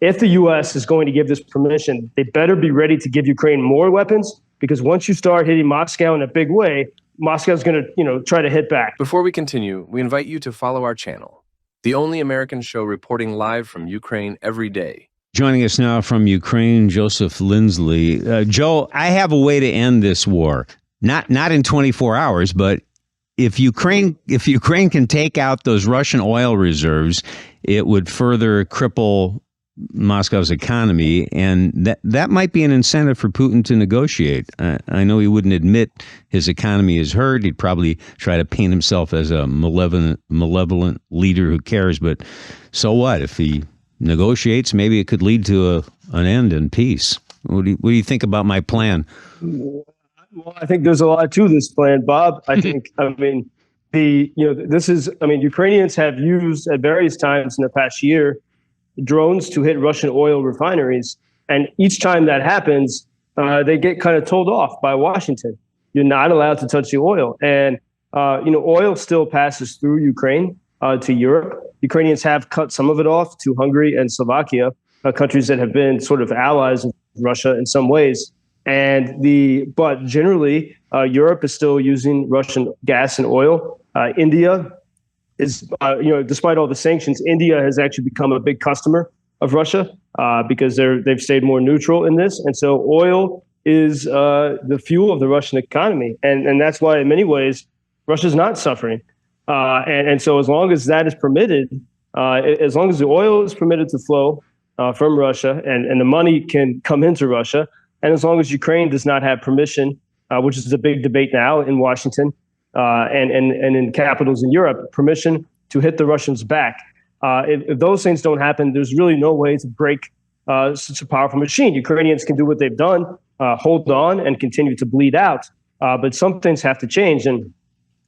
if the U.S. is going to give this permission, they better be ready to give Ukraine more weapons, because once you start hitting Moscow in a big way, Moscow's going to, try to hit back. Before we continue, we invite you to follow our channel, the only American show reporting live from Ukraine every day. Joining us now from Ukraine, Joseph Lindsley. Joe, I have a way to end this war. Not in 24 hours, but if Ukraine can take out those Russian oil reserves, it would further cripple Moscow's economy, and that might be an incentive for Putin to negotiate. I know he wouldn't admit his economy is hurt. He'd probably try to paint himself as a malevolent leader who cares, but so what? If he negotiates, maybe it could lead to an end in peace. What do you think about my plan? Well, I think there's a lot to this plan, Bob. I think, Ukrainians have used at various times in the past year drones to hit Russian oil refineries. And each time that happens, they get kind of told off by Washington. You're not allowed to touch the oil. And, oil still passes through Ukraine to Europe. Ukrainians have cut some of it off to Hungary and Slovakia, countries that have been sort of allies of Russia in some ways. But generally, Europe is still using Russian gas and oil. India is, despite all the sanctions, India has actually become a big customer of Russia because they've stayed more neutral in this. And so oil is the fuel of the Russian economy. And that's why, in many ways, Russia's not suffering. And so as long as that is permitted, as long as the oil is permitted to flow from Russia and the money can come into Russia, and as long as Ukraine does not have permission, which is a big debate now in Washington and in capitals in Europe, permission to hit the Russians back. If those things don't happen, there's really no way to break such a powerful machine. Ukrainians can do what they've done, hold on and continue to bleed out. But some things have to change. And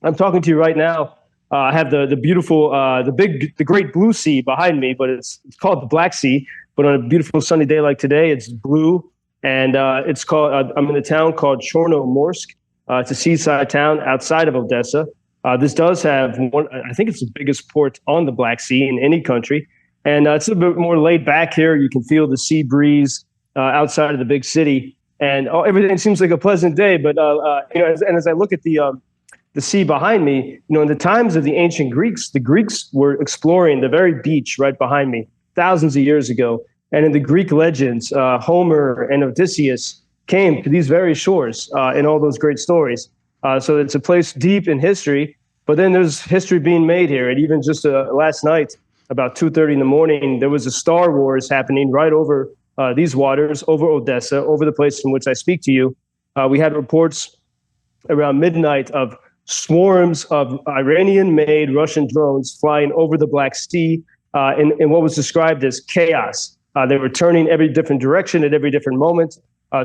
I'm talking to you right now. I have the beautiful, the great blue sea behind me, but it's called the Black Sea. But on a beautiful sunny day like today, it's blue. And it's called, I'm in a town called Chornomorsk. It's a seaside town outside of Odesa. This does have I think it's the biggest port on the Black Sea in any country. And it's a bit more laid back here. You can feel the sea breeze outside of the big city. And everything seems like a pleasant day. But, as I look at the sea behind me, in the times of the ancient Greeks, the Greeks were exploring the very beach right behind me thousands of years ago. And in the Greek legends, Homer and Odysseus came to these very shores in all those great stories. So it's a place deep in history, but then there's history being made here. And even just last night, about 2:30 in the morning, there was a Star Wars happening right over these waters, over Odessa, over the place from which I speak to you. We had reports around midnight of swarms of Iranian-made Russian drones flying over the Black Sea in what was described as chaos. They were turning every different direction at every different moment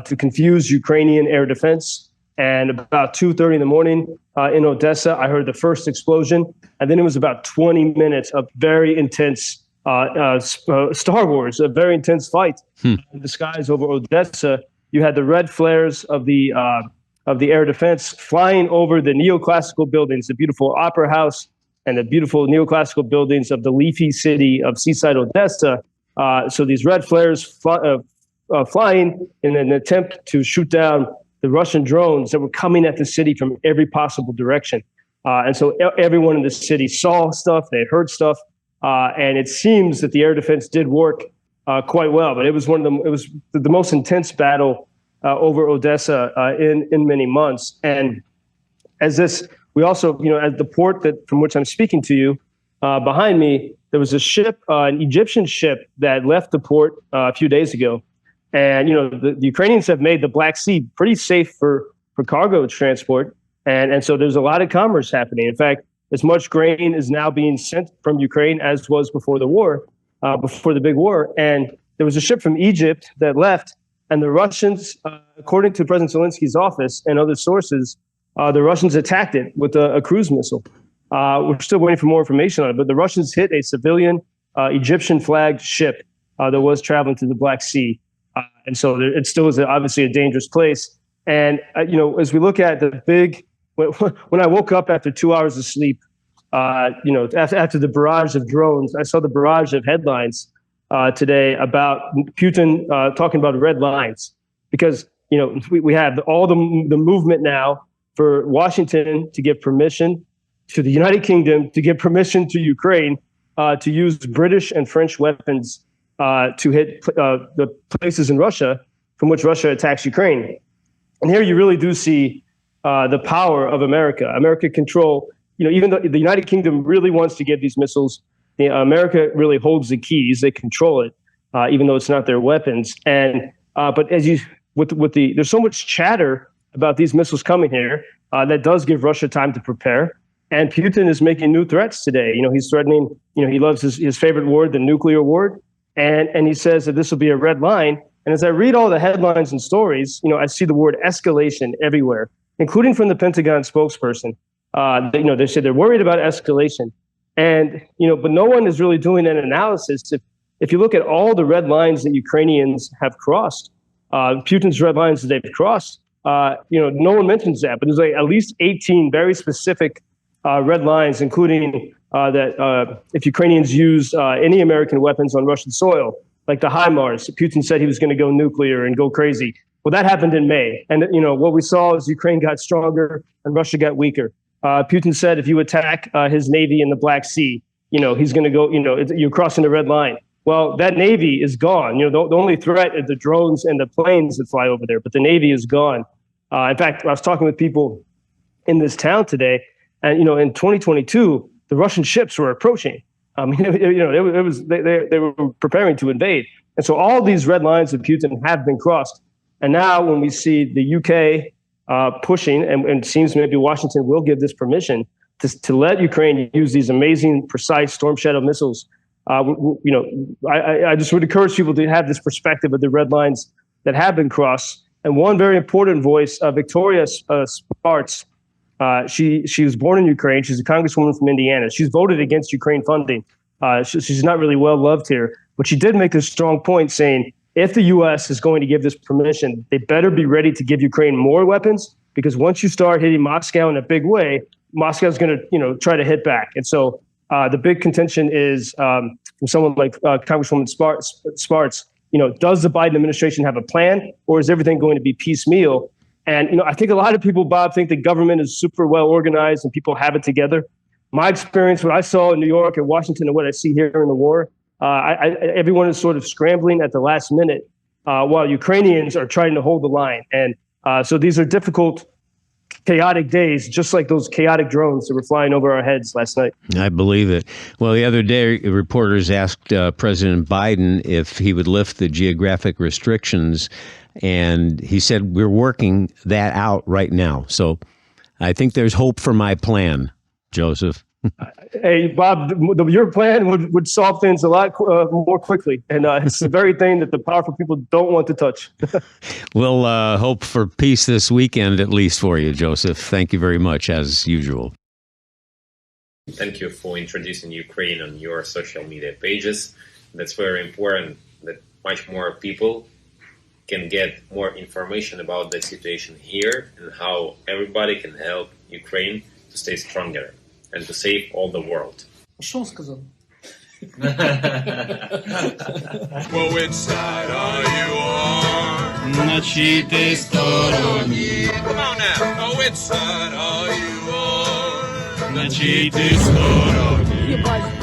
to confuse Ukrainian air defense. And about 2:30 in the morning in Odessa, I heard the first explosion. And then it was about 20 minutes of very intense Star Wars, a very intense fight in the skies over Odessa. You had the red flares of the air defense flying over the neoclassical buildings, the beautiful opera house and the beautiful neoclassical buildings of the leafy city of seaside Odessa. So these red flares flying in an attempt to shoot down the Russian drones that were coming at the city from every possible direction. And so everyone in the city saw stuff, they heard stuff, and it seems that the air defense did work quite well. But it was the most intense battle over Odessa in many months. And we also, at the port from which I'm speaking to you, behind me, there was a ship, an Egyptian ship that left the port a few days ago. And, the Ukrainians have made the Black Sea pretty safe for cargo transport. And so there's a lot of commerce happening. In fact, as much grain is now being sent from Ukraine as was before the war, before the big war. And there was a ship from Egypt that left. And the Russians, according to President Zelensky's office and other sources, the Russians attacked it with a cruise missile. We're still waiting for more information on it, but the Russians hit a civilian Egyptian-flagged ship that was traveling through the Black Sea. And so it still is obviously a dangerous place. And, as we look at when I woke up after 2 hours of sleep, after the barrage of drones, I saw the barrage of headlines today about Putin talking about red lines, because we have all the movement now for Washington to give permission to the United Kingdom to give permission to Ukraine to use British and French weapons to hit the places in Russia from which Russia attacks Ukraine. And here you really do see the power of America. America control, even though the United Kingdom really wants to give these missiles, America really holds the keys. They control it, even though it's not their weapons. And but there's so much chatter about these missiles coming here that does give Russia time to prepare. And Putin is making new threats today. He's threatening, he loves his favorite word, the nuclear word. And he says that this will be a red line. And as I read all the headlines and stories, I see the word escalation everywhere, including from the Pentagon spokesperson. They say they're worried about escalation. And, but no one is really doing an analysis. If you look at all the red lines that Ukrainians have crossed, Putin's red lines that they've crossed, no one mentions that. But there's at least 18 very specific red lines, including that if Ukrainians use any American weapons on Russian soil, like the HIMARS, Putin said he was going to go nuclear and go crazy. Well, that happened in May. And, what we saw is Ukraine got stronger and Russia got weaker. Putin said if you attack his Navy in the Black Sea, he's going to go, you're crossing the red line. Well, that Navy is gone. The only threat is the drones and the planes that fly over there, but the Navy is gone. In fact, I was talking with people in this town today, and, in 2022, the Russian ships were approaching. They were preparing to invade. And so all these red lines of Putin have been crossed. And now when we see the UK pushing, and it seems maybe Washington will give this permission to let Ukraine use these amazing, precise Storm Shadow missiles, I just would encourage people to have this perspective of the red lines that have been crossed. And one very important voice, Victoria Spartz, she was born in Ukraine. She's a congresswoman from Indiana. She's voted against Ukraine funding. She's not really well loved here, but she did make a strong point saying, if the U.S. is going to give this permission, they better be ready to give Ukraine more weapons, because once you start hitting Moscow in a big way, Moscow's going to, try to hit back. And so the big contention is from someone like Congresswoman Spartz, does the Biden administration have a plan, or is everything going to be piecemeal? And, I think a lot of people, Bob, think the government is super well organized and people have it together. My experience, what I saw in New York and Washington and what I see here in the war, everyone is sort of scrambling at the last minute while Ukrainians are trying to hold the line. And so these are difficult, chaotic days, just like those chaotic drones that were flying over our heads last night. I believe it. Well, the other day, reporters asked President Biden if he would lift the geographic restrictions, and he said, we're working that out right now. So I think there's hope for my plan, Joseph. Hey, Bob, your plan would solve things a lot more quickly. And it's the very thing that the powerful people don't want to touch. We'll hope for peace this weekend, at least for you, Joseph. Thank you very much, as usual. Thank you for introducing Ukraine on your social media pages. That's very important, that much more people can get more information about the situation here and how everybody can help Ukraine to stay stronger and to save all the world. Что он сказал? Well, which side are you on? На чьей ты стороне? Come on now. Oh, which side are you on? На чьей ты стороне?